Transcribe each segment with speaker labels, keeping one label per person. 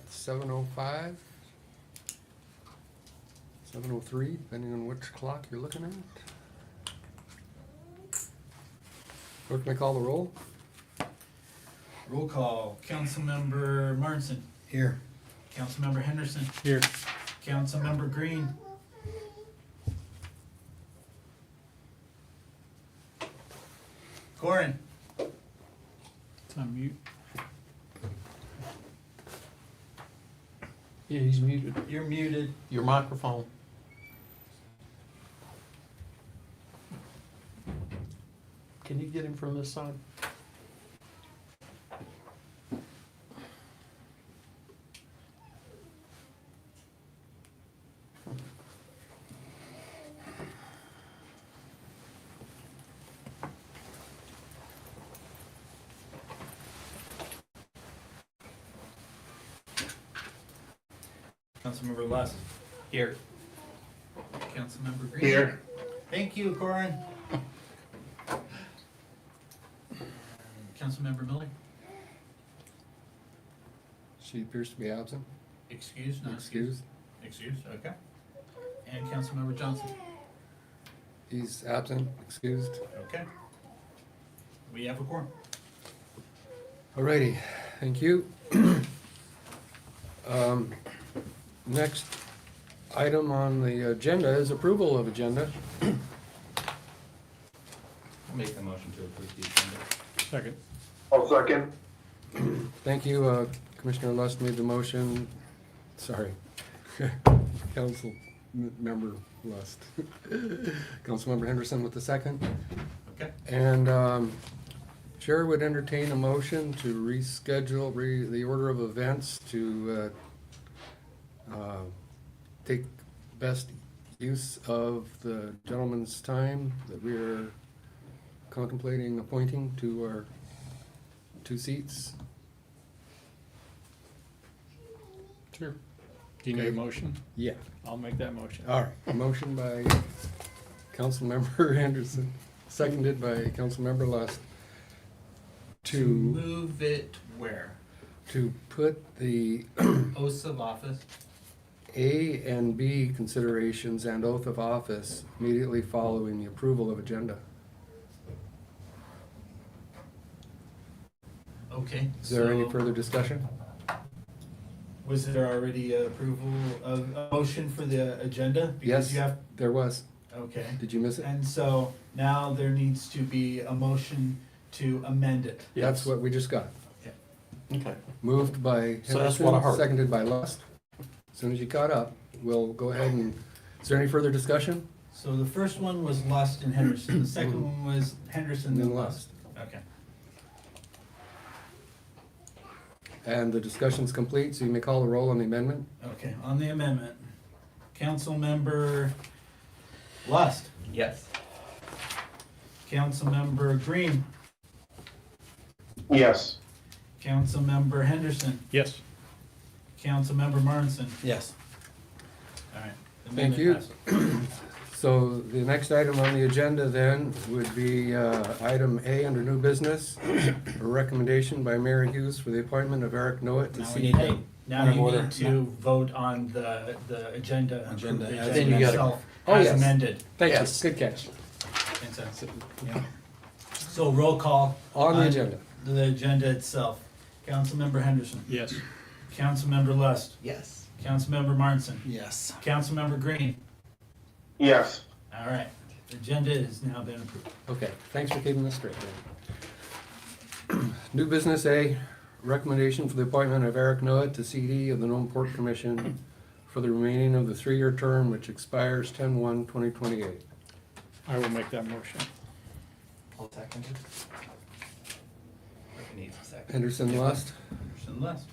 Speaker 1: 7:05, 7:03, depending on which clock you're looking at. Clerk, may I call the roll?
Speaker 2: Roll call. Councilmember Martinson.
Speaker 3: Here.
Speaker 2: Councilmember Henderson.
Speaker 3: Here.
Speaker 2: Councilmember Green. Corin.
Speaker 3: It's on mute.
Speaker 4: Yeah, he's muted.
Speaker 2: You're muted.
Speaker 4: Your microphone. Can you get him from this side?
Speaker 2: Councilmember Lust.
Speaker 4: Here.
Speaker 2: Councilmember Green.
Speaker 3: Here.
Speaker 2: Thank you, Corin. Councilmember Miller.
Speaker 1: She appears to be absent.
Speaker 2: Excused, not
Speaker 1: Excused.
Speaker 2: excused, okay. And Councilmember Johnson.
Speaker 1: He's absent, excused.
Speaker 2: Okay. We have a quorum.
Speaker 1: Alrighty, thank you. Next item on the agenda is approval of agenda.
Speaker 5: I'll make the motion to approve the agenda.
Speaker 3: Second.
Speaker 6: I'll second.
Speaker 1: Thank you, Commissioner Lust made the motion. Sorry. Council member Lust. Councilmember Henderson with the second.
Speaker 2: Okay.
Speaker 1: And Chair would entertain a motion to reschedule the order of events to take best use of the gentleman's time that we are contemplating appointing to our 2 seats.
Speaker 3: Sure. Do you need a motion?
Speaker 1: Yeah.
Speaker 3: I'll make that motion.
Speaker 1: All right, a motion by Councilmember Henderson, seconded by Councilmember Lust
Speaker 2: To
Speaker 1: to
Speaker 2: move it where?
Speaker 1: put the
Speaker 2: Oaths of office.
Speaker 1: A and B considerations and oath of office immediately following the approval of agenda.
Speaker 2: Okay.
Speaker 1: Is there any
Speaker 2: so
Speaker 1: further discussion?
Speaker 2: Was there already approval of a motion for the agenda?
Speaker 1: Yes,
Speaker 2: Because you have,
Speaker 1: there was.
Speaker 2: okay.
Speaker 1: Did you miss it?
Speaker 2: And so now there needs to be a motion to amend it.
Speaker 1: That's what we just got.
Speaker 4: Okay.
Speaker 1: Moved by
Speaker 4: So that's what I
Speaker 1: Henderson,
Speaker 4: heard.
Speaker 1: seconded by Lust. As soon as you caught up, we'll go ahead and, is there any further discussion?
Speaker 2: So the first one was Lust and Henderson. The second one was Henderson
Speaker 1: Then
Speaker 2: and
Speaker 1: Lust.
Speaker 2: Lust. Okay.
Speaker 1: And the discussion's complete, so you may call the roll on the amendment.
Speaker 2: Okay, on the amendment. Councilmember Lust.
Speaker 5: Yes.
Speaker 2: Councilmember Green.
Speaker 6: Yes.
Speaker 2: Councilmember Henderson.
Speaker 3: Yes.
Speaker 2: Councilmember Martinson.
Speaker 5: Yes.
Speaker 2: All right.
Speaker 1: Thank
Speaker 2: amendment
Speaker 1: you.
Speaker 2: passes.
Speaker 1: So the next item on the agenda then would be item A under new business, a recommendation by Mayor Hughes for the appointment of Eric Noet to
Speaker 2: Now we
Speaker 1: see.
Speaker 2: need to, now
Speaker 5: Point of
Speaker 2: you
Speaker 5: order.
Speaker 2: need to vote on the agenda. approve
Speaker 5: Agenda
Speaker 2: the
Speaker 5: as-
Speaker 2: agenda
Speaker 4: Then you gotta-
Speaker 2: itself
Speaker 1: Oh,
Speaker 2: as
Speaker 1: yes.
Speaker 2: amended.
Speaker 1: Thank you,
Speaker 4: Yes.
Speaker 1: good catch.
Speaker 2: Thanks, Ed. Yeah. So roll call.
Speaker 1: On the agenda.
Speaker 2: The agenda itself. Councilmember Henderson.
Speaker 3: Yes.
Speaker 2: Councilmember Lust.
Speaker 5: Yes.
Speaker 2: Councilmember Martinson.
Speaker 5: Yes.
Speaker 2: Councilmember Green.
Speaker 6: Yes.
Speaker 2: All right. The agenda has now been approved.
Speaker 1: Okay, thanks for keeping this straight. Dan. New business A, recommendation for the appointment of Eric Noet to CD of the Nome Port Commission for the remaining of the 3-year term which expires 10/1/2028.
Speaker 3: I will make that motion.
Speaker 5: I'll second it. It needs a second.
Speaker 1: Henderson Lust.
Speaker 2: Henderson Lust.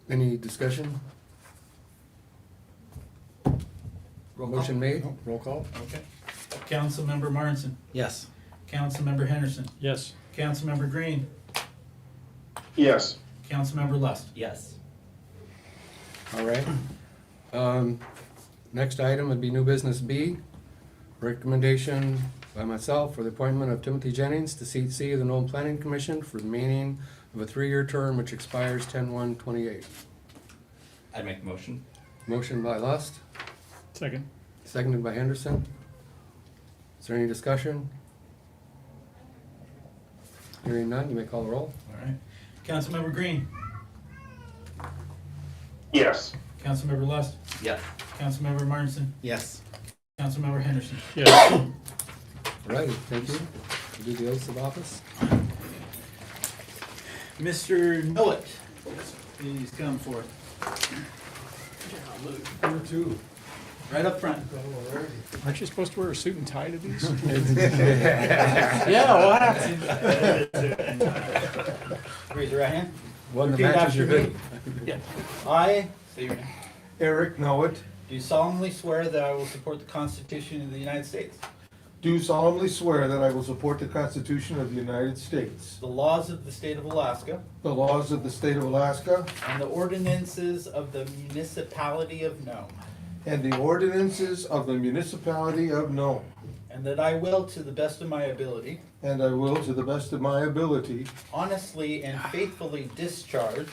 Speaker 1: Any discussion? Motion made?
Speaker 3: Roll call?
Speaker 2: Okay. Councilmember Martinson.
Speaker 5: Yes.
Speaker 2: Councilmember Henderson.
Speaker 3: Yes.
Speaker 2: Councilmember Green.
Speaker 6: Yes.
Speaker 2: Councilmember Lust.
Speaker 5: Yes.
Speaker 1: All right. Next item would be new business B, recommendation by myself for the appointment of Timothy Jennings to seat C of the Nome Planning Commission for the remaining of a 3-year term which expires 10/1/28.
Speaker 5: I'd make the motion.
Speaker 1: Motion by Lust,
Speaker 3: Second.
Speaker 1: seconded by Henderson. Is there any discussion? Hearing none, you may call the roll.
Speaker 2: All right. Councilmember Green.
Speaker 6: Yes.
Speaker 2: Councilmember Lust.
Speaker 5: Yes.
Speaker 2: Councilmember Martinson.
Speaker 5: Yes.
Speaker 2: Councilmember Henderson.
Speaker 3: Yes.
Speaker 1: All righty, thank you. We'll do the oaths of office.
Speaker 2: Mr. Millett, please come forth.
Speaker 1: Number 2.
Speaker 2: Right up front.
Speaker 3: Aren't you supposed to wear a suit and tie to these?
Speaker 4: Yeah, what happened?
Speaker 2: Raise your right hand.
Speaker 1: One that
Speaker 2: Repeat
Speaker 1: matches
Speaker 2: after
Speaker 1: your
Speaker 2: me.
Speaker 1: hood.
Speaker 2: I, say your name,
Speaker 7: Eric Nowit,
Speaker 2: do solemnly swear that I will support the Constitution of the United States,
Speaker 7: do solemnly swear that I will support the Constitution of the United States,
Speaker 2: the laws of the state of Alaska,
Speaker 7: the laws of the state of Alaska,
Speaker 2: and the ordinances of the municipality of Nome,
Speaker 7: and the ordinances of the municipality of Nome,
Speaker 2: and that I will, to the best of my ability,
Speaker 7: and I will, to the best of my ability,
Speaker 2: honestly and faithfully discharge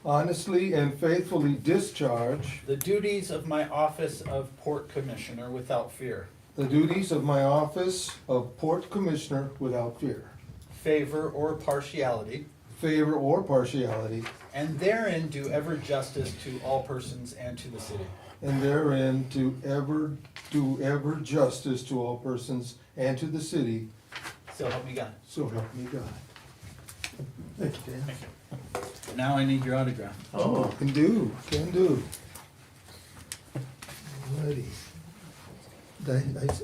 Speaker 7: honestly and faithfully discharge
Speaker 2: the duties of my office of Port Commissioner without fear,
Speaker 7: the duties of my office of Port Commissioner without fear,
Speaker 2: favor, or partiality,
Speaker 7: favor, or partiality,
Speaker 2: and therein do ever justice to all persons and to the city.
Speaker 7: and therein to do ever justice to all persons and to the city,
Speaker 2: So help me God.
Speaker 7: so help me God. Thank you, Dan.
Speaker 2: Now I need your autograph.
Speaker 7: Oh, can do. Alrighty. I was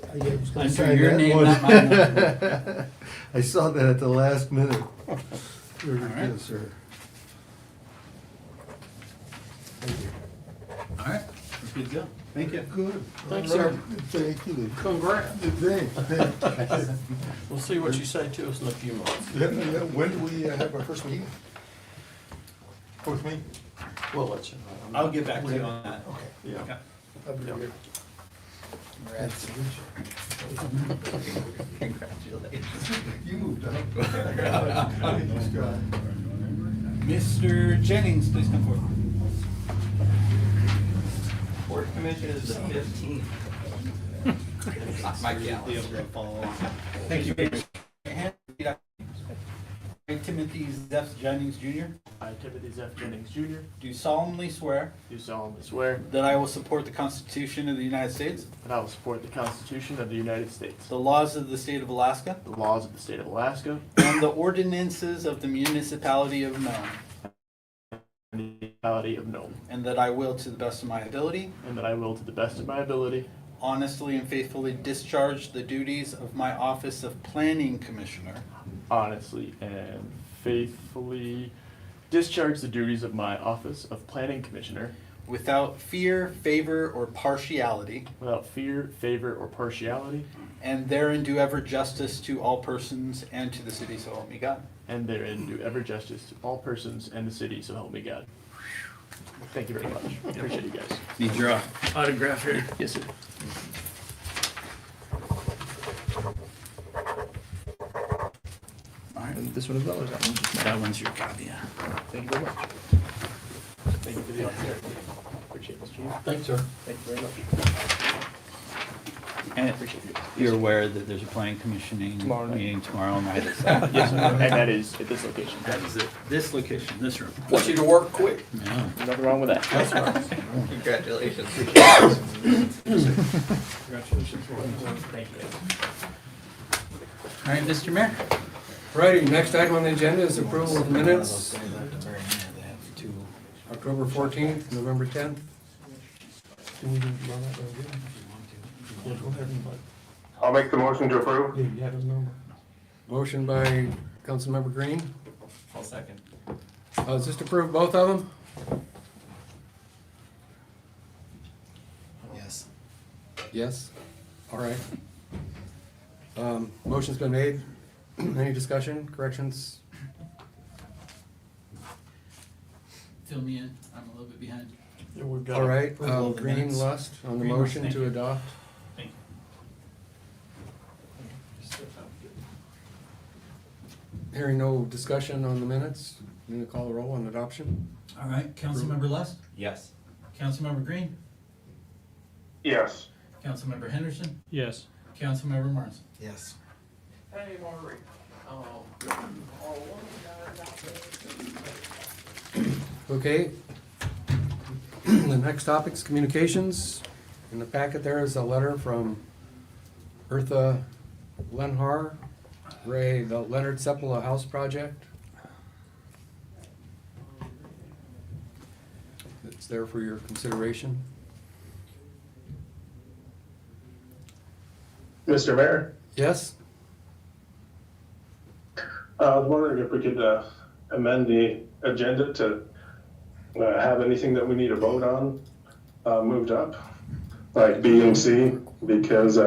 Speaker 7: gonna
Speaker 2: Under
Speaker 7: sign
Speaker 2: your
Speaker 7: that
Speaker 2: name,
Speaker 7: one.
Speaker 2: not mine.
Speaker 7: I saw that at the last minute. Very
Speaker 2: right.
Speaker 7: good, sir. Thank you.
Speaker 2: All right, we're good to go. Thank you.
Speaker 7: Good.
Speaker 4: Thanks,
Speaker 7: All
Speaker 4: sir.
Speaker 7: right. Thank you.
Speaker 4: Congrats.
Speaker 7: Thanks.
Speaker 4: We'll see what you say to us in a few months.
Speaker 7: When do we have our first meeting? Fourth meeting?
Speaker 4: We'll let you know.
Speaker 2: I'll get back to you on that.
Speaker 7: Okay.
Speaker 4: Yeah.
Speaker 2: Okay.
Speaker 7: I'll be here.
Speaker 2: Congrats.
Speaker 5: Congratulations.
Speaker 7: You moved, huh? Thanks, God.
Speaker 2: Mr. Jennings, please come forward.
Speaker 5: Board commission is the 15th. My calendar.
Speaker 2: Thank you. I, Timothy Zeph Jennings Jr.,
Speaker 8: I, Timothy Zeph Jennings Jr.,
Speaker 2: do solemnly swear
Speaker 8: do solemnly swear
Speaker 2: that I will support the Constitution of the United States,
Speaker 8: that I will support the Constitution of the United States,
Speaker 2: the laws of the state of Alaska,
Speaker 8: the laws of the state of Alaska,
Speaker 2: and the ordinances of the municipality of Nome,
Speaker 8: and the municipality of Nome,
Speaker 2: and that I will, to the best of my ability,
Speaker 8: and that I will, to the best of my ability,
Speaker 2: honestly and faithfully discharge the duties of my office of Planning Commissioner
Speaker 8: honestly and faithfully discharge the duties of my office of Planning Commissioner
Speaker 2: without fear, favor, or partiality,
Speaker 8: without fear, favor, or partiality,
Speaker 2: and therein do ever justice to all persons and to the city, so help me God.
Speaker 8: and therein do ever justice to all persons and the city, so help me God. Thank you very much. Appreciate you guys.
Speaker 2: Need your autograph here.
Speaker 8: Yes, sir.
Speaker 2: All right.
Speaker 8: This one as well, or that one?
Speaker 2: That one's your copy.
Speaker 8: Thank you very much. Thank you for the opportunity. Appreciate this, Chief.
Speaker 4: Thanks, sir.
Speaker 8: Thank you very much.
Speaker 5: And
Speaker 8: Appreciate you.
Speaker 5: you're aware that there's a planning commissioning
Speaker 8: Tomorrow night.
Speaker 5: meeting tomorrow night.
Speaker 8: Yes, sir. And that is at this location.
Speaker 5: That is it. This location, this room.
Speaker 4: Want you to work quick.
Speaker 5: Yeah.
Speaker 8: Nothing wrong with that.
Speaker 5: Congratulations.
Speaker 8: Thank you.
Speaker 2: All right, Mr. Mayor.
Speaker 1: Righty, next item on the agenda is approval of minutes, October 14th, November 10th.
Speaker 4: Do we need to run that again? Yeah, go ahead and,
Speaker 6: I'll make the motion to approve.
Speaker 4: yeah, you have his number.
Speaker 1: Motion by Councilmember Green.
Speaker 5: I'll second.
Speaker 1: Is this to approve both of them?
Speaker 5: Yes.
Speaker 1: Yes? All right. Motion's been made. Any discussion, corrections?
Speaker 2: Fill me in. I'm a little bit behind.
Speaker 4: Yeah, we've got.
Speaker 1: All right,
Speaker 2: approval of the
Speaker 1: Green,
Speaker 2: minutes.
Speaker 1: Lust, on the
Speaker 2: Green, Lust,
Speaker 1: motion
Speaker 2: thank
Speaker 1: to
Speaker 2: you.
Speaker 1: adopt. Hearing no discussion on the minutes, I'm gonna call the roll on adoption.
Speaker 2: All right, Councilmember Lust,
Speaker 5: Yes.
Speaker 2: Councilmember Green,
Speaker 6: Yes.
Speaker 2: Councilmember Henderson,
Speaker 3: Yes.
Speaker 2: Councilmember Martin.
Speaker 4: Yes.
Speaker 8: Hey, Maureen. Oh.
Speaker 1: Okay. The next topic's communications. In the packet there is a letter from Bertha Lenhar, Ray, the Leonard Sepulveda House Project. It's there for your consideration.
Speaker 6: Mr. Mayor,
Speaker 1: Yes?
Speaker 6: I was wondering if we could amend the agenda to have anything that we need to vote on moved up, like B and C, because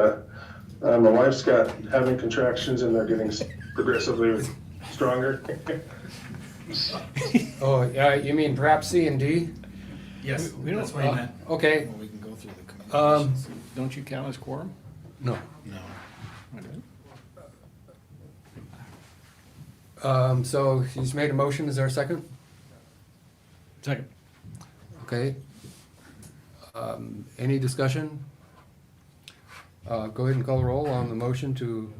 Speaker 6: my wife's having contractions and they're getting progressively stronger.
Speaker 1: Oh, yeah, you mean perhaps C and D?
Speaker 2: Yes,
Speaker 3: We don't-
Speaker 2: that's what he meant.
Speaker 1: Okay,
Speaker 4: Well, we can go through the communications.
Speaker 3: Don't you count as quorum?
Speaker 1: no.
Speaker 4: No.
Speaker 3: I did.
Speaker 1: So he's made a motion, is there a second?
Speaker 3: Second.
Speaker 1: Okay. Any discussion? Go ahead and call the roll on the motion to,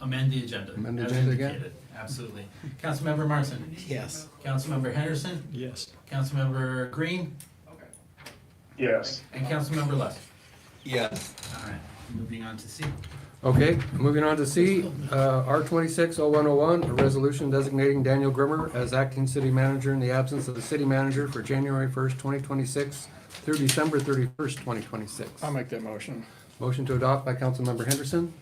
Speaker 2: Amend the agenda.
Speaker 1: Amend the
Speaker 2: as
Speaker 1: agenda again?
Speaker 2: indicated. Absolutely. Councilmember Martin,
Speaker 4: Yes.
Speaker 2: Councilmember Henderson,
Speaker 3: Yes.
Speaker 2: Councilmember Green,
Speaker 6: Yes.
Speaker 2: and Councilmember Lust.
Speaker 5: Yes.
Speaker 2: All right, moving on to C.
Speaker 1: okay, moving on to C, R 26-0101, a resolution designating Daniel Grimmer as acting city manager in the absence of the city manager for January 1st, 2026 through December 31st, 2026.
Speaker 3: I'll make that motion.
Speaker 1: Motion to adopt by Councilmember Henderson,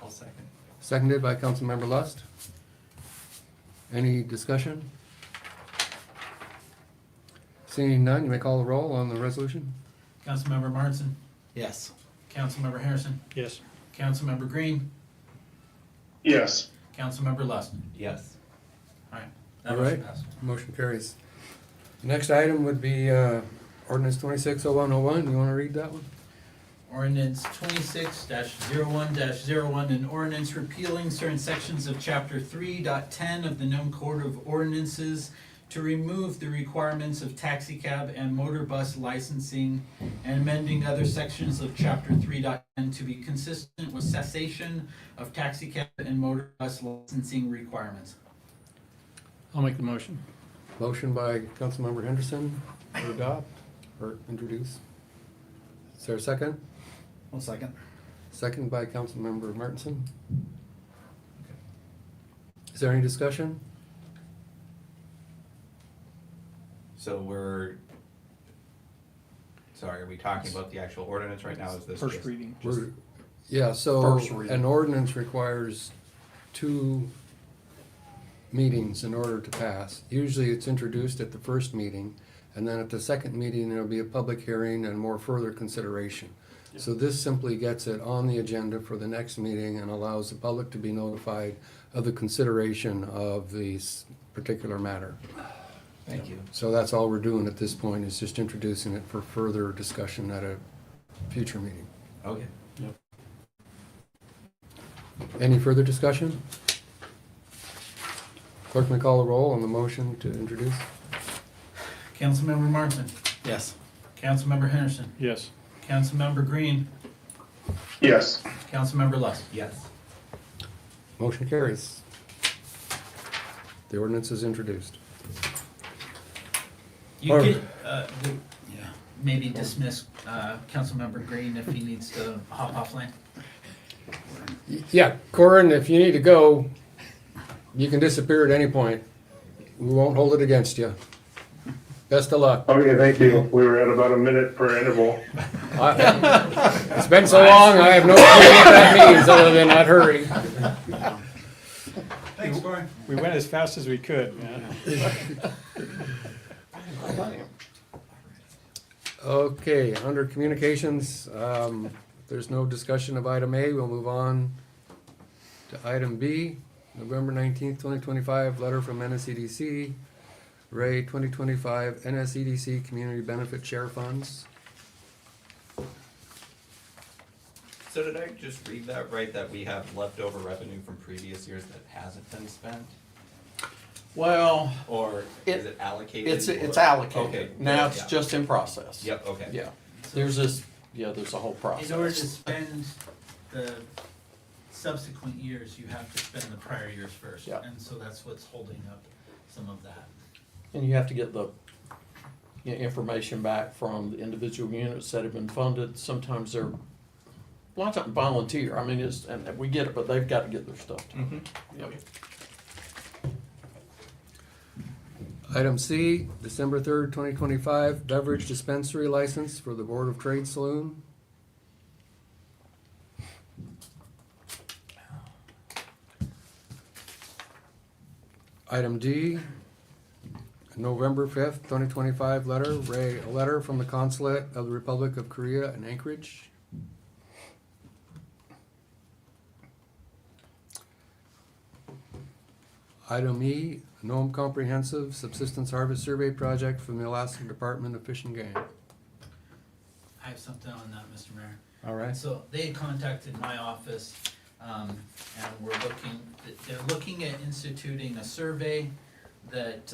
Speaker 5: I'll second.
Speaker 1: seconded by Councilmember Lust. Any discussion? Seeing none, you may call the roll on the resolution.
Speaker 2: Councilmember Martin,
Speaker 4: Yes.
Speaker 2: Councilmember Henderson,
Speaker 3: Yes.
Speaker 2: Councilmember Green,
Speaker 6: Yes.
Speaker 2: Councilmember Lust.
Speaker 5: Yes.
Speaker 2: All right. That
Speaker 1: All
Speaker 2: motion
Speaker 1: right.
Speaker 2: passed.
Speaker 1: Motion carries. Next item would be ordinance 26-0101. You want to read that one?
Speaker 2: Ordinance 26-01-01, an ordinance repealing certain sections of Chapter 3.10 of the Nome Code of Ordinances to remove the requirements of taxicab and motor bus licensing and amending other sections of Chapter 3.10 to be consistent with cessation of taxicab and motor bus licensing requirements.
Speaker 3: I'll make the motion.
Speaker 1: Motion by Councilmember Henderson to adopt or introduce. Is there a second?
Speaker 4: 1 second.
Speaker 1: Second by Councilmember Martinson. Is there any discussion?
Speaker 5: So sorry, are we talking about the actual ordinance right now? Is this
Speaker 3: First
Speaker 5: just-
Speaker 3: reading.
Speaker 1: We're- Yeah, so
Speaker 4: First reading.
Speaker 1: an ordinance requires 2 meetings in order to pass. Usually it's introduced at the first meeting, and then at the second meeting, there'll be a public hearing and more further consideration. So this simply gets it on the agenda for the next meeting and allows the public to be notified of the consideration of this particular matter.
Speaker 4: Thank you.
Speaker 1: So that's all we're doing at this point, is just introducing it for further discussion at a future meeting.
Speaker 5: Okay.
Speaker 1: Any further discussion? Clerk may call the roll on the motion to introduce.
Speaker 2: Councilmember Martin,
Speaker 4: Yes.
Speaker 2: Councilmember Henderson,
Speaker 3: Yes.
Speaker 2: Councilmember Green,
Speaker 6: Yes.
Speaker 2: Councilmember Lust.
Speaker 5: Yes.
Speaker 1: Motion carries. The ordinance is introduced.
Speaker 2: You
Speaker 1: Or-
Speaker 2: could,
Speaker 4: Yeah.
Speaker 2: maybe dismiss, Councilmember Green if he needs to hop offline.
Speaker 1: Yeah, Corin, if you need to go, you can disappear at any point. We won't hold it against you. Best of luck.
Speaker 6: Okay, thank you. We were at about a minute per interval.
Speaker 1: It's been so long, I have no clue what that means, other than not hurry.
Speaker 2: Thanks, Cory.
Speaker 3: We went as fast as we could, man.
Speaker 1: Okay, under communications, there's no discussion of item A, we'll move on to item B. November 19th, 2025, letter from NSEDC, Ray 2025 NSEDC Community Benefit Share Funds.
Speaker 5: So did I just read that right, that we have leftover revenue from previous years that hasn't been spent?
Speaker 3: Well,
Speaker 5: Or is it allocated?
Speaker 3: it's
Speaker 5: or-
Speaker 3: allocated.
Speaker 5: Okay,
Speaker 3: Now it's
Speaker 5: yeah.
Speaker 3: just in process.
Speaker 5: Yep, okay.
Speaker 3: Yeah, there's a whole process.
Speaker 2: In order to spend the subsequent years, you have to spend the prior years first.
Speaker 3: Yeah.
Speaker 2: And so that's what's holding up some of that.
Speaker 3: And you have to get the information back from the individual units that have been funded. Sometimes they're, a lot of times volunteer. I mean, and we get it, but they've got to get their stuff done.
Speaker 5: Mhm.
Speaker 3: Yep.
Speaker 1: Item C, December 3rd, 2025, beverage dispensary license for the Board of Trade Saloon. Item D, November 5th, 2025 letter, a letter from the Consulate of the Republic of Korea in Anchorage. Item E, Nome Comprehensive Subsistence Harvest Survey Project from the Alaska Department of Fish and Game.
Speaker 2: I have something on that, Mr. Mayor.
Speaker 1: All right.
Speaker 2: So they contacted my office, and they're looking at instituting a survey that,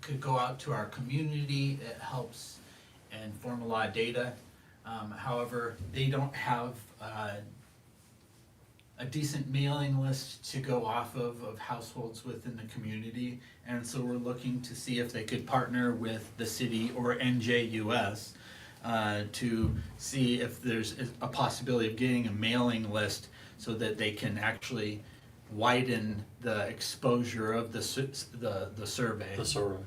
Speaker 2: could go out to our community. It helps and form a lot of data. However, they don't have, a decent mailing list to go off of households within the community. And so we're looking to see if they could partner with the city or NJUS to see if there's a possibility of getting a mailing list so that they can actually widen the exposure of the survey,
Speaker 3: The survey.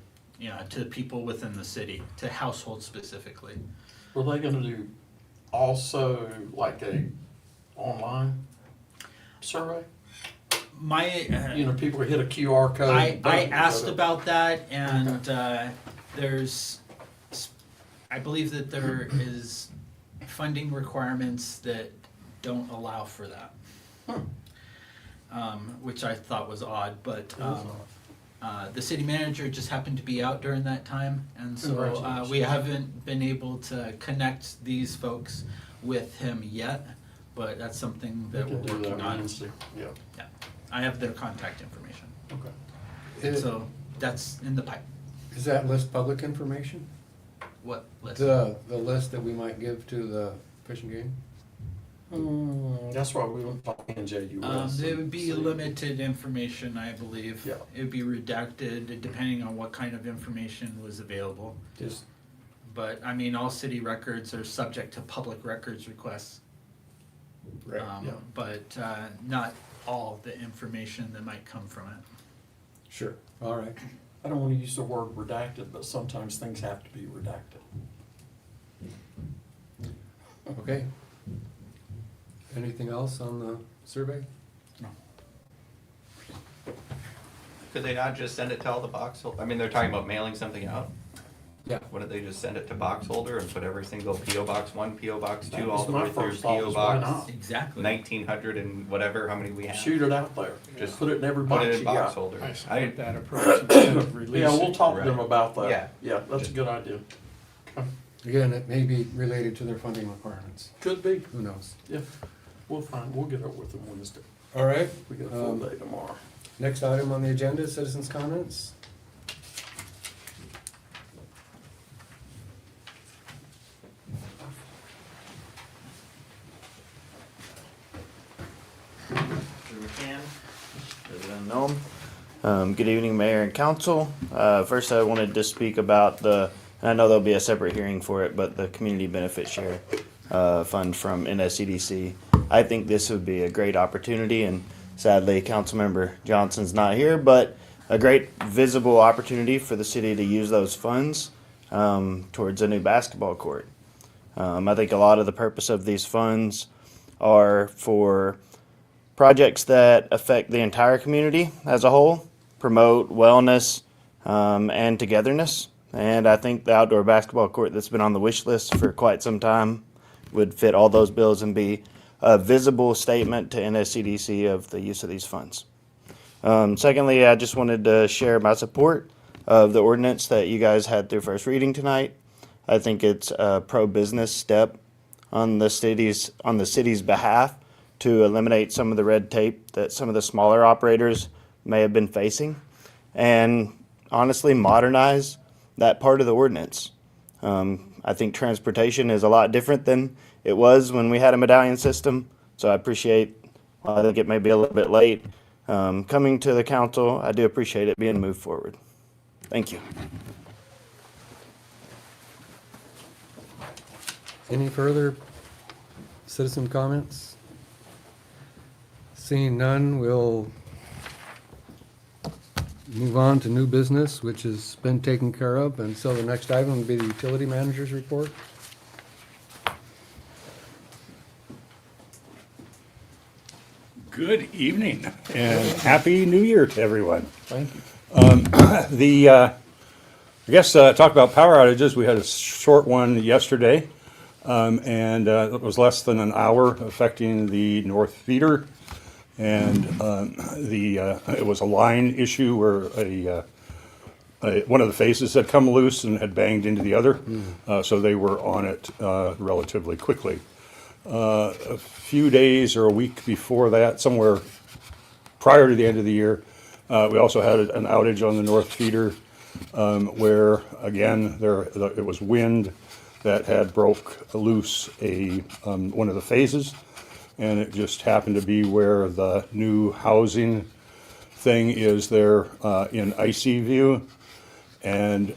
Speaker 2: to people within the city, to households specifically.
Speaker 3: Were they gonna do also like a online survey?
Speaker 2: My,
Speaker 3: People hit a QR code.
Speaker 2: I asked about that, and I believe that there is funding requirements that don't allow for that. Which I thought was odd, but the city manager just happened to be out during that time, and so
Speaker 3: Congratulations.
Speaker 2: we haven't been able to connect these folks with him yet, but that's something
Speaker 3: They
Speaker 2: that
Speaker 3: can
Speaker 2: we're
Speaker 3: do
Speaker 2: working
Speaker 3: that
Speaker 2: on.
Speaker 3: Wednesday. Yeah,
Speaker 2: Yeah, I have their contact information,
Speaker 3: okay.
Speaker 1: Is
Speaker 2: so that's in the pipe.
Speaker 1: that list public information?
Speaker 2: What list?
Speaker 1: The list that we might give to the Fish and Game?
Speaker 3: That's why we don't talk NJUS.
Speaker 2: There would be
Speaker 3: See.
Speaker 2: limited information, I believe.
Speaker 3: Yeah.
Speaker 2: It would be redacted depending on what kind of information was available.
Speaker 3: Just,
Speaker 2: But, I mean, all city records are subject to public records requests.
Speaker 1: Right.
Speaker 3: Yeah.
Speaker 2: But not all the information that might come from it.
Speaker 1: Sure, all right.
Speaker 3: I don't wanna use the word redacted, but sometimes things have to be redacted.
Speaker 1: Okay. Anything else on the survey?
Speaker 5: Could they not just send it to all the box holders? I mean, they're talking about mailing something out.
Speaker 1: Yeah.
Speaker 5: Wouldn't they just send it to box holder and put every single PO box 1, PO box 2,
Speaker 3: That
Speaker 5: all
Speaker 3: was
Speaker 5: the
Speaker 3: my
Speaker 5: way through
Speaker 3: first thought,
Speaker 5: PO
Speaker 3: was why
Speaker 5: box
Speaker 3: not?
Speaker 2: Exactly.
Speaker 5: 1900 and whatever, how many we have?
Speaker 3: Shoot it out there.
Speaker 5: Just
Speaker 3: Put it in every
Speaker 5: Put
Speaker 3: box
Speaker 5: it
Speaker 3: you
Speaker 5: in box
Speaker 3: got.
Speaker 5: holder.
Speaker 3: I
Speaker 5: I
Speaker 3: support
Speaker 5: didn't,
Speaker 3: that approach instead of release. Yeah, we'll talk to them
Speaker 5: Right.
Speaker 3: about that.
Speaker 5: Yeah.
Speaker 3: Yeah, that's a good idea.
Speaker 1: Again, it may be related to their funding requirements.
Speaker 3: Could be.
Speaker 1: Who knows?
Speaker 3: Yeah, we'll get it with them Wednesday.
Speaker 1: All right.
Speaker 3: We got a full day tomorrow.
Speaker 1: Next item on the agenda, citizens' comments.
Speaker 9: President Nome. Good evening, Mayor and Council. First, I wanted to speak about I know there'll be a separate hearing for it, but the Community Benefit Share Fund from NSCDC. I think this would be a great opportunity, and sadly, Councilmember Johnson's not here, but a great visible opportunity for the city to use those funds towards a new basketball court. I think a lot of the purpose of these funds are for projects that affect the entire community as a whole, promote wellness and togetherness. And I think the outdoor basketball court that's been on the wish list for quite some time would fit all those bills and be a visible statement to NSCDC of the use of these funds. Secondly, I just wanted to share my support of the ordinance that you guys had through first reading tonight. I think it's a pro-business step on the city's behalf to eliminate some of the red tape that some of the smaller operators may have been facing, and honestly modernize that part of the ordinance. I think transportation is a lot different than it was when we had a medallion system, so I appreciate, while I think it may be a little bit late, coming to the council. I do appreciate it being moved forward. Thank you.
Speaker 1: Any further citizen comments? Seeing none, we'll move on to new business, which has been taken care of, and so the next item will be the utility manager's report.
Speaker 10: Good evening and Happy New Year to everyone.
Speaker 3: Thank you.
Speaker 10: I guess talk about power outages. We had a short one yesterday, and it was less than an hour, affecting the north feeder. And it was a line issue where one of the phases had come loose and had banged into the other, so they were on it relatively quickly. A few days or a week before that, somewhere prior to the end of the year, we also had an outage on the north feeder, where again it was wind that had broke loose one of the phases, and it just happened to be where the new housing thing is there in icy view, and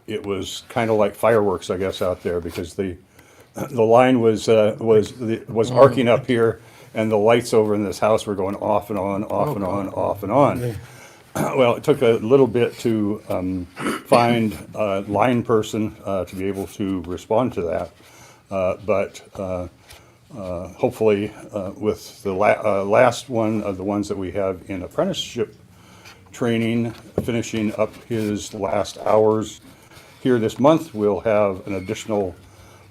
Speaker 10: it was kind of like fireworks, I guess, out there, because the line was arcing up here, and the lights over in this house were going off and on, off and on, off and on. Well, it took a little bit to find a line person to be able to respond to that, but hopefully with the last one of the ones that we have in apprenticeship training finishing up his last hours here this month, we'll have an additional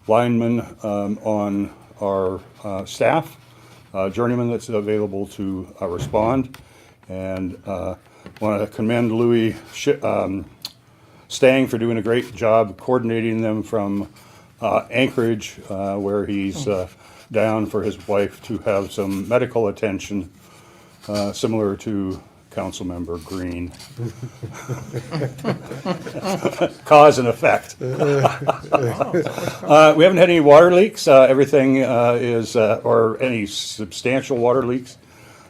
Speaker 10: lineman on our staff, journeyman that's available to respond. And want to commend Louis Stang for doing a great job coordinating them from Anchorage, where he's down for his wife to have some medical attention, similar to Councilmember Green. Cause and effect. We haven't had any water leaks. Everything is, or any substantial water leaks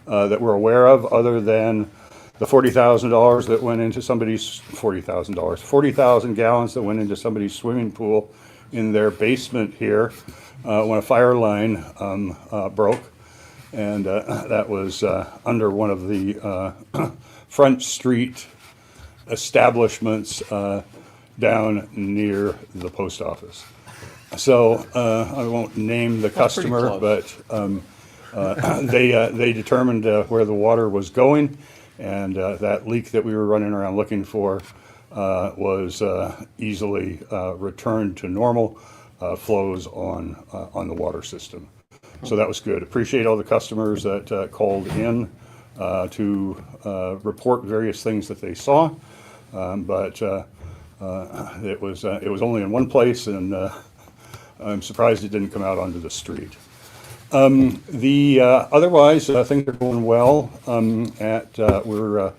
Speaker 10: that we're aware of, other than the $40,000 that went into somebody's, $40,000 gallons that went into somebody's swimming pool in their basement here when a fire line broke. And that was under one of the Front Street establishments down near the post office. So I won't name the customer, but they determined where the water was going, and that leak that we were running around looking for was easily returned to normal flows on the water system. So that was good. Appreciate all the customers that called in to report various things that they saw, but it was only in one place, and I'm surprised it didn't come out onto the street. Otherwise, things are going well. We're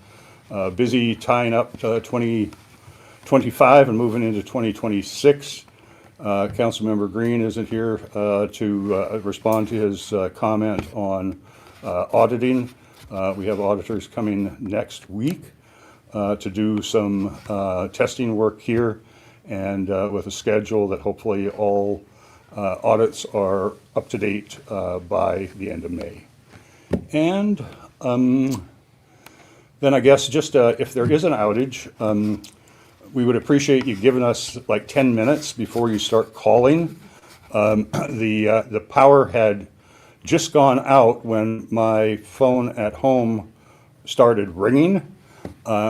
Speaker 10: busy tying up 2025 and moving into 2026. Councilmember Green isn't here to respond to his comment on auditing. We have auditors coming next week to do some testing work here, and with a schedule that hopefully all audits are up to date by the end of May. And then I guess just if there is an outage, we would appreciate you giving us like 10 minutes before you start calling. The power had just gone out when my phone at home started ringing,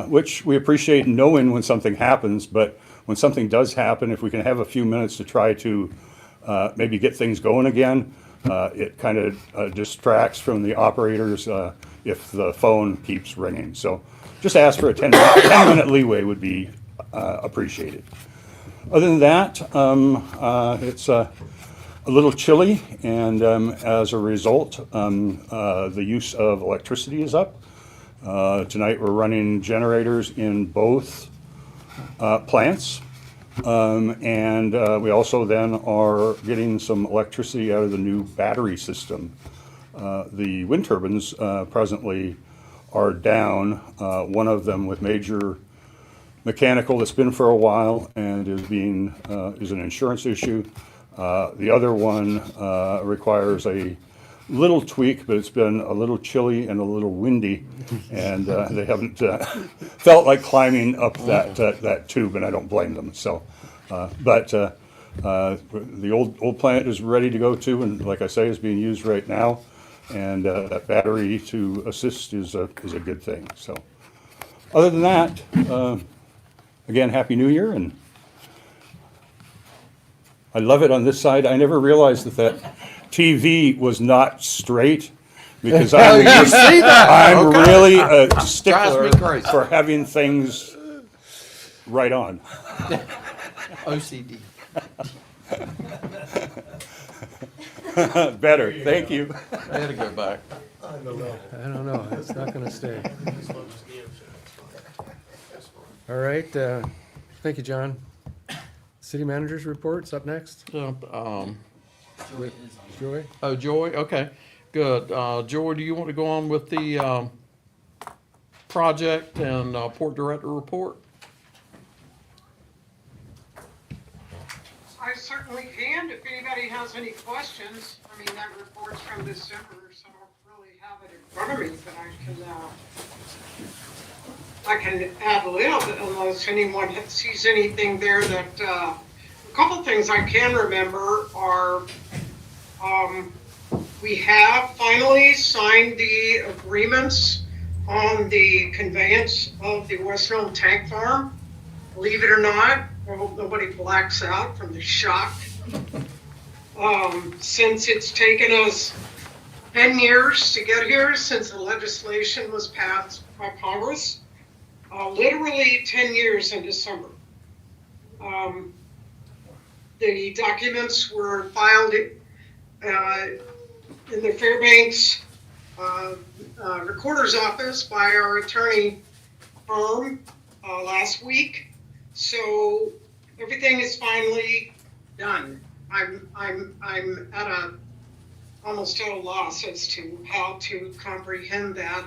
Speaker 10: which we appreciate knowing when something happens, but when something does happen, if we can have a few minutes to try to maybe get things going again, it kind of distracts from the operators if the phone keeps ringing. So just ask for a 10-minute leeway would be appreciated. Other than that, it's a little chilly, and as a result, the use of electricity is up. Tonight, we're running generators in both plants. And we also then are getting some electricity out of the new battery system. The wind turbines presently are down, one of them with major mechanical that's been for a while and is an insurance issue. The other one requires a little tweak, but it's been a little chilly and a little windy, and they haven't felt like climbing up that tube, and I don't blame them. So, but the old plant is ready to go too, and like I say, is being used right now, and that battery to assist is a good thing. So, other than that, again, Happy New Year, and I love it on this side. I never realized that TV was not straight, because I'm really a stickler
Speaker 3: Drives me crazy.
Speaker 10: for having things right on.
Speaker 3: OCD.
Speaker 10: Better, thank you.
Speaker 3: I had to go back.
Speaker 1: I don't know, it's not gonna stay. All right, thank you, John. City manager's report's up next. Joy?
Speaker 3: Oh, Joy, okay, good. Joy, do you want to go on with the project and port director report?
Speaker 11: I certainly can, if anybody has any questions. I mean, that report's from December, so I don't really have it in front of me, but I can add a little bit unless anyone sees anything there that, a couple things I can remember are, we have finally signed the agreements on the conveyance of the West Nome Tank Farm. Believe it or not, I hope nobody blacks out from the shock. Since it's taken us 10 years to get here, since the legislation was passed by Congress, literally 10 years in December. The documents were filed in the Fairbanks recorder's office by our attorney firm last week. So everything is finally done. I'm almost at a loss as to how to comprehend that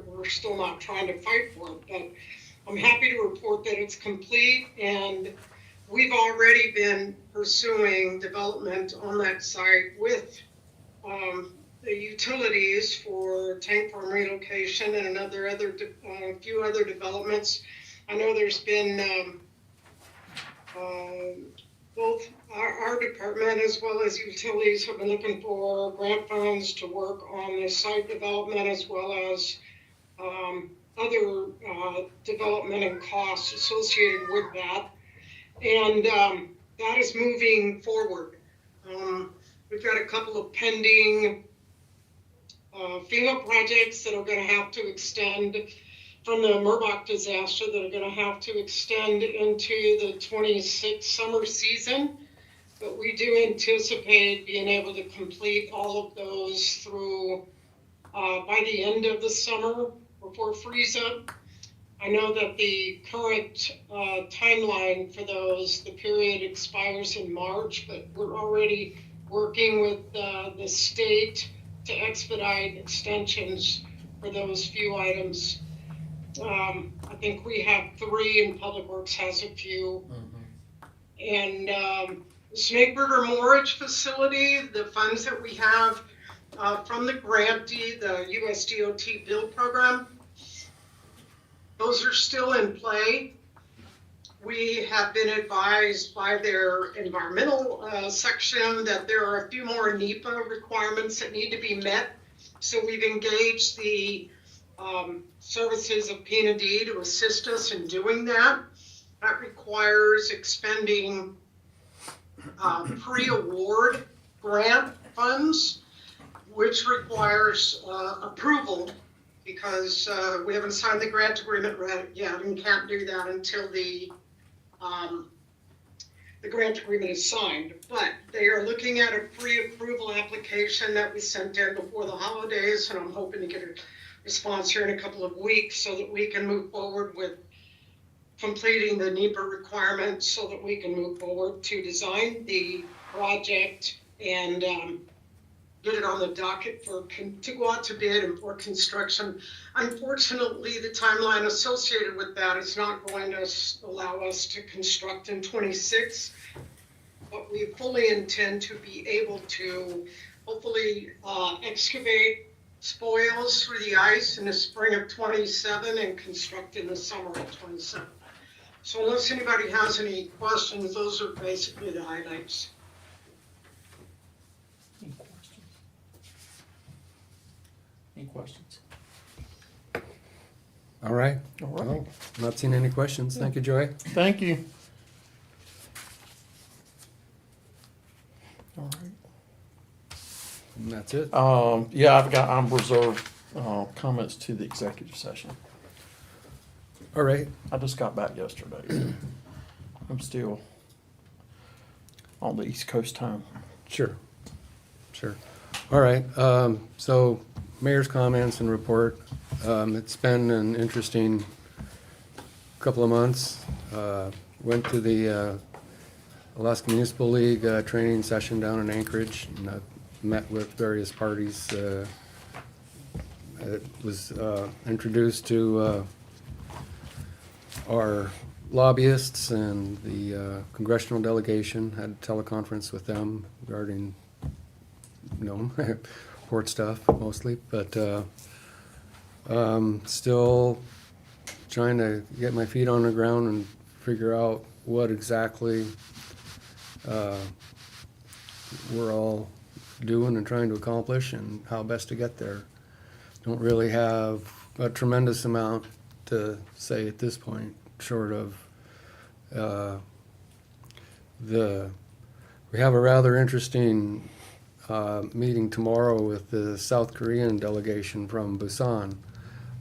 Speaker 11: we're still not trying to fight for it. But I'm happy to report that it's complete, and we've already been pursuing development on that site with the utilities for tank farm relocation and a few other developments. I know there's been both our department as well as utilities have been looking for grant funds to work on this site development, as well as other development and costs associated with that. And that is moving forward. We've got a couple of pending FEMA projects that are going to have to extend from the Merbach disaster, that are going to have to extend into the 26 summer season. But we do anticipate being able to complete all of those through by the end of the summer before freeze up. I know that the current timeline for those, the period expires in March, but we're already working with the state to expedite extensions for those few items. I think we have 3 and Public Works has a few. And the Snakeburger Mortgage Facility, the funds that we have from the grantee, the USDOT build program, those are still in play. We have been advised by their environmental section that there are a few more NEPA requirements that need to be met. So we've engaged the services of P&D to assist us in doing that. That requires expending pre-award grant funds, which requires approval, because we haven't signed the grant agreement yet and can't do that until the the grant agreement is signed, but they are looking at a pre-approval application that we sent in before the holidays, and I'm hoping to get a response here in a couple of weeks so that we can move forward with completing the NEPA requirements so that we can move forward to design the project and get it on the docket to go out to bid and for construction. Unfortunately, the timeline associated with that is not going to allow us to construct in 26, but we fully intend to be able to hopefully excavate spoils through the ice in the spring of 27 and construct in the summer of 27. So unless anybody has any questions, those are basically the highlights.
Speaker 3: Any questions? Any questions?
Speaker 1: All right.
Speaker 3: All right.
Speaker 1: Well, not seeing any questions. Thank you, Joy.
Speaker 3: Thank you. All right.
Speaker 1: And that's it.
Speaker 3: Yeah, I'm reserved, comments to the executive session.
Speaker 1: All right.
Speaker 3: I just got back yesterday, so I'm still on the East Coast time.
Speaker 1: Sure. Sure. All right. So mayor's comments and report. It's been an interesting couple of months. Went to the Alaska Municipal League training session down in Anchorage, and I met with various parties. It was introduced to our lobbyists and the congressional delegation. Had a teleconference with them regarding, port stuff mostly, but still trying to get my feet on the ground and figure out what exactly we're all doing and trying to accomplish and how best to get there. Don't really have a tremendous amount to say at this point, short of we have a rather interesting meeting tomorrow with the South Korean delegation from Busan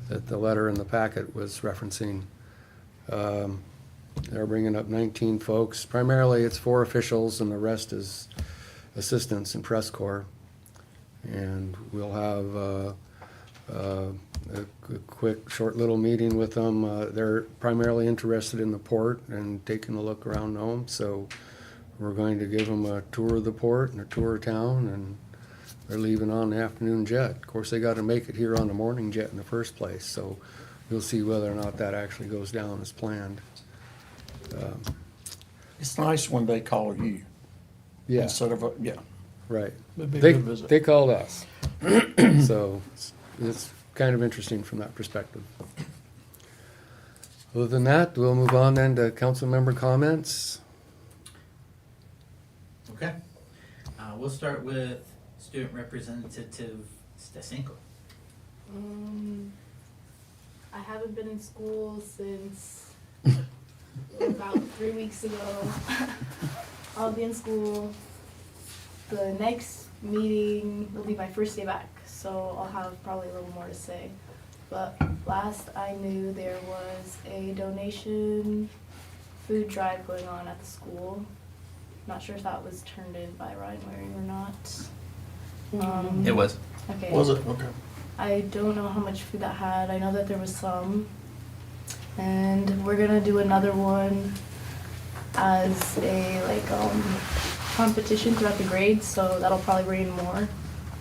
Speaker 1: that the letter in the packet was referencing. They're bringing up 19 folks. Primarily it's 4 officials and the rest is assistants and press corps. And we'll have a quick, short little meeting with them. They're primarily interested in the port and taking a look around Nome, so we're going to give them a tour of the port and a tour of town, and they're leaving on the afternoon jet. Of course, they got to make it here on the morning jet in the first place, so we'll see whether or not that actually goes down as planned.
Speaker 3: It's nice when they call you
Speaker 1: Yeah,
Speaker 3: instead of,
Speaker 1: right.
Speaker 3: it'd be a good visit.
Speaker 1: They called us, so it's kind of interesting from that perspective. Other than that, we'll move on then to council member comments.
Speaker 2: Okay. We'll start with Student Representative Stasenko.
Speaker 12: I haven't been in school since about 3 weeks ago. I'll be in school. The next meeting will be my first day back, so I'll have probably a little more to say. But last I knew, there was a donation food drive going on at the school. Not sure if that was turned in by Ryan Waring or not.
Speaker 5: It was.
Speaker 12: Okay.
Speaker 3: Was it? Okay.
Speaker 12: I don't know how much food that had. I know that there was some. And we're gonna do another one as a competition throughout the grades, so that'll probably bring in more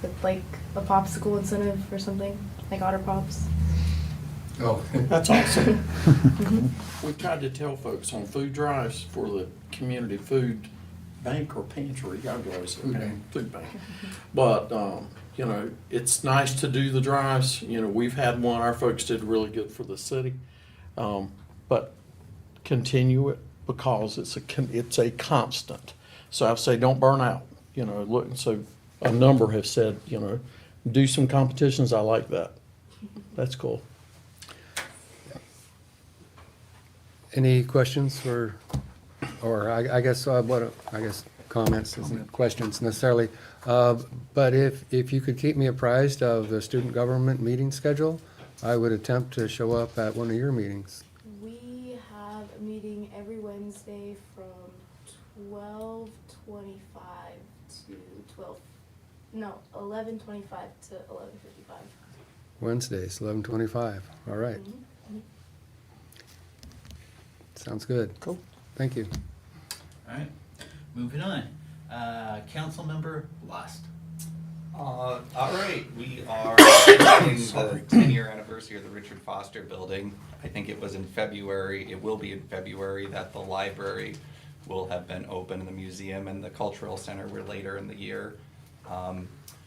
Speaker 12: with like a popsicle incentive or something, like Otter Pops.
Speaker 1: Oh.
Speaker 3: That's awesome. We tried to tell folks on food drives for the community food bank or pantry, I was food bank. But, it's nice to do the drives. We've had one, our folks did really good for the city. But continue it because it's a constant. So I say don't burn out, look, so a number have said, do some competitions. I like that. That's cool.
Speaker 1: Any questions or I guess comments isn't questions necessarily. But if you could keep me apprised of the student government meeting schedule, I would attempt to show up at one of your meetings.
Speaker 12: We have a meeting every Wednesday from 12:25 to 11:25 to 11:55.
Speaker 1: Wednesdays, 11:25. All right. Sounds good.
Speaker 3: Cool.
Speaker 1: Thank you.
Speaker 2: All right, moving on. Councilmember Lost.
Speaker 5: All right, we are celebrating the 10-year anniversary of the Richard Foster Building. I think it was in February, it will be in February, that the library will have been open, and the museum and the cultural center were later in the year.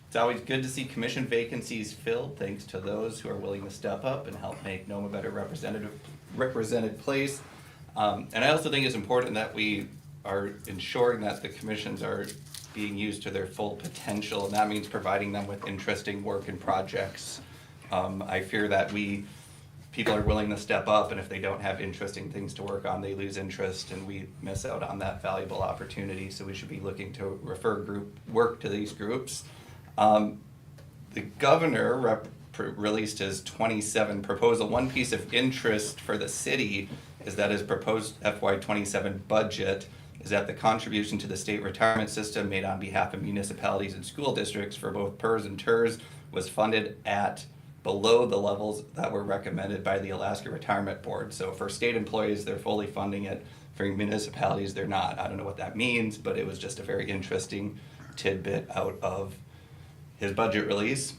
Speaker 5: It's always good to see commission vacancies filled, thanks to those who are willing to step up and help make Nome a better represented place. And I also think it's important that we are ensuring that the commissions are being used to their full potential, and that means providing them with interesting work and projects. I fear that people are willing to step up, and if they don't have interesting things to work on, they lose interest, and we miss out on that valuable opportunity. So we should be looking to refer work to these groups. The governor released his 27 proposal. One piece of interest for the city is that his proposed FY27 budget is that the contribution to the state retirement system made on behalf of municipalities and school districts for both PERS and TERS was funded at below the levels that were recommended by the Alaska Retirement Board. So for state employees, they're fully funding it. For municipalities, they're not. I don't know what that means, but it was just a very interesting tidbit out of his budget release.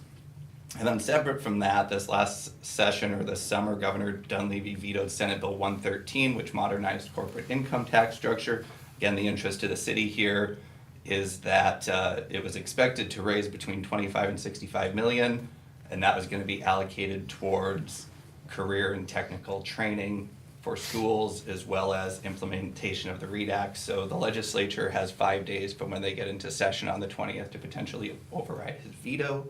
Speaker 5: And then separate from that, this last session or this summer, Governor Dunleavy vetoed Senate Bill 113, which modernized corporate income tax structure. Again, the interest to the city here is that it was expected to raise between 25 and 65 million, and that was going to be allocated towards career and technical training for schools, as well as implementation of the READ Act. So the legislature has 5 days from when they get into session on the 20th to potentially override his veto.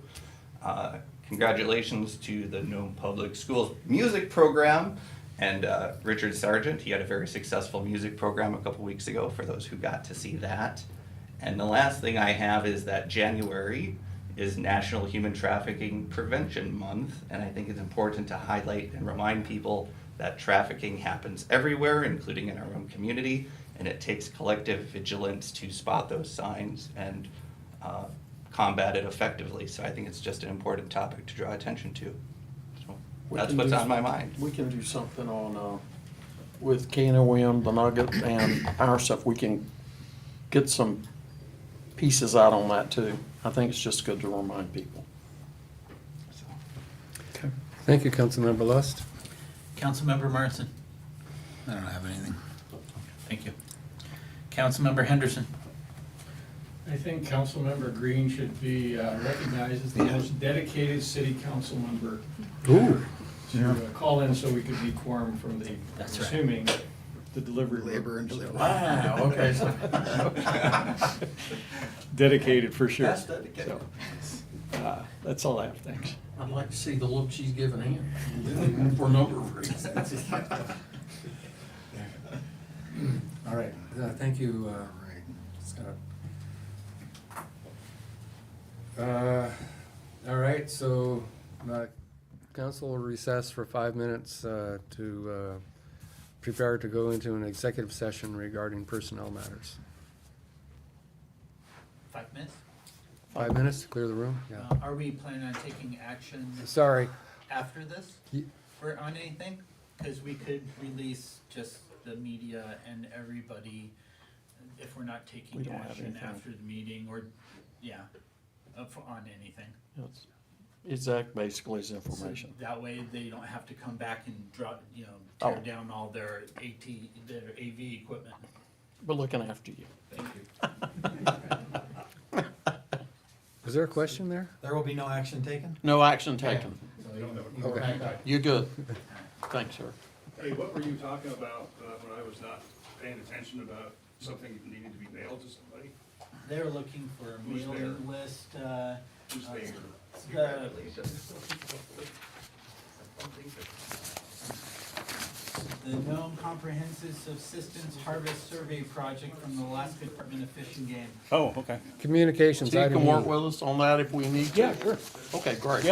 Speaker 5: Congratulations to the Nome Public Schools music program and Richard Sargent. He had a very successful music program a couple weeks ago for those who got to see that. And the last thing I have is that January is National Human Trafficking Prevention Month, and I think it's important to highlight and remind people that trafficking happens everywhere, including in our own community, and it takes collective vigilance to spot those signs and combat it effectively. So I think it's just an important topic to draw attention to. So that's what's on my mind.
Speaker 3: We can do something on, with KNOM, the Nugget, and our stuff. We can get some pieces out on that too. I think it's just good to remind people.
Speaker 1: Okay. Thank you, Councilmember Lust.
Speaker 2: Councilmember Martin.
Speaker 13: I don't have anything.
Speaker 2: Thank you. Councilmember Henderson.
Speaker 4: I think Councilmember Green should be recognized as the most dedicated city council member.
Speaker 1: Ooh.
Speaker 4: To call in so we could be quorum for the,
Speaker 2: That's right.
Speaker 4: assuming the delivery.
Speaker 13: Labor and delivery.
Speaker 3: Wow, okay. So
Speaker 4: Dedicated for sure.
Speaker 3: That's dedicated.
Speaker 4: So, that's all I have, thanks.
Speaker 3: I'd like to see the look she's giving him for a number of reasons.
Speaker 1: All right. Thank you, Scott. All right, so council will recess for 5 minutes to prepare to go into an executive session regarding personnel matters.
Speaker 2: 5 minutes?
Speaker 1: 5 minutes to clear the room? Yeah.
Speaker 2: Are we planning on taking action
Speaker 1: Sorry.
Speaker 2: after this or on anything? Because we could release just the media and everybody if we're not
Speaker 3: We
Speaker 2: taking
Speaker 3: don't have
Speaker 2: action
Speaker 3: anything.
Speaker 2: after the meeting or, on anything.
Speaker 3: Exec basically is information.
Speaker 2: So that way they don't have to come back and tear
Speaker 3: Oh.
Speaker 2: down all their their AV equipment.
Speaker 3: We're looking after you.
Speaker 2: Thank you.
Speaker 1: Was there a question there?
Speaker 13: There will be no action taken?
Speaker 3: No action taken.
Speaker 1: Okay.
Speaker 3: You good? Thanks, sir.
Speaker 14: Hey, what were you talking about when I was not paying attention about something that needed to be mailed to somebody?
Speaker 2: They're looking for a
Speaker 14: Who's
Speaker 2: mailing
Speaker 14: there?
Speaker 2: list,
Speaker 14: Who's there?
Speaker 2: the Nome Comprehensive Subsistence Harvest Survey Project from the Alaska Department of Fish and Game.
Speaker 10: Oh, okay.
Speaker 1: Communications,
Speaker 3: So you
Speaker 1: item
Speaker 3: can work
Speaker 1: E.
Speaker 3: with us on that if we need to?
Speaker 10: Yeah, sure.
Speaker 3: Okay, great.
Speaker 10: Yeah.